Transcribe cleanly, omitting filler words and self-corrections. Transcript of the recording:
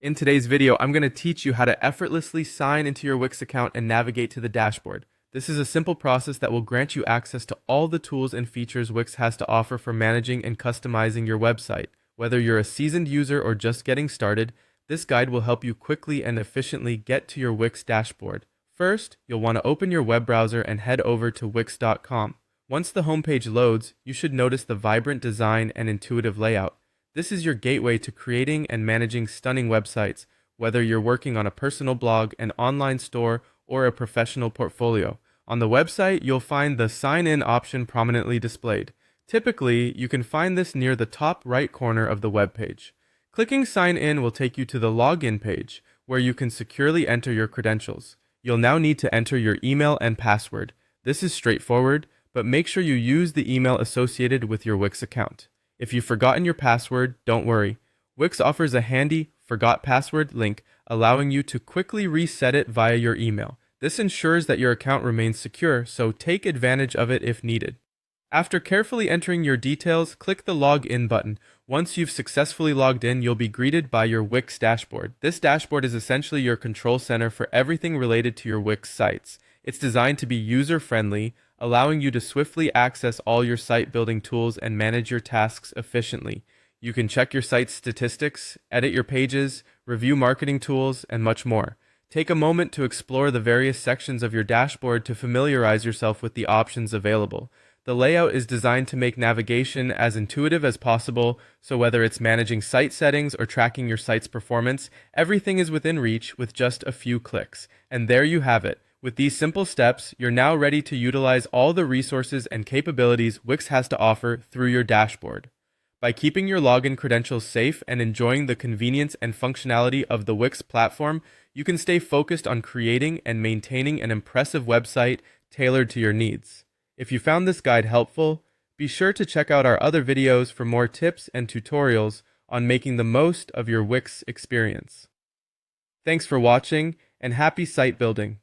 In today's video, I'm going to teach you how to effortlessly sign into your Wix account and navigate to the dashboard. This is a simple process that will grant you access to all the tools and features Wix has to offer for managing and customizing your website. Whether you're a seasoned user or just getting started, this guide will help you quickly and efficiently get to your Wix dashboard. First, you'll want to open your web browser and head over to wix.com. Once the homepage loads, you should notice the vibrant design and intuitive layout. This is your gateway to creating and managing stunning websites, whether you're working on a personal blog, an online store, or a professional portfolio. On the website, you'll find the Sign In option prominently displayed. Typically, you can find this near the top right corner of the web page. Clicking Sign In will take you to the Login page, where you can securely enter your credentials. You'll now need to enter your email and password. This is straightforward, but make sure you use the email associated with your Wix account. If you've forgotten your password, don't worry. Wix offers a handy Forgot Password link, allowing you to quickly reset it via your email. This ensures that your account remains secure, so take advantage of it if needed. After carefully entering your details, click the Login button. Once you've successfully logged in, you'll be greeted by your Wix dashboard. This dashboard is essentially your control center for everything related to your Wix sites. It's designed to be user-friendly, allowing you to swiftly access all your site building tools and manage your tasks efficiently. You can check your site's statistics, edit your pages, review marketing tools, and much more. Take a moment to explore the various sections of your dashboard to familiarize yourself with the options available. The layout is designed to make navigation as intuitive as possible, so whether it's managing site settings or tracking your site's performance, everything is within reach with just a few clicks. And there you have it. With these simple steps, you're now ready to utilize all the resources and capabilities Wix has to offer through your dashboard. By keeping your login credentials safe and enjoying the convenience and functionality of the Wix platform, you can stay focused on creating and maintaining an impressive website tailored to your needs. If you found this guide helpful, be sure to check out our other videos for more tips and tutorials on making the most of your Wix experience. Thanks for watching, and happy site building!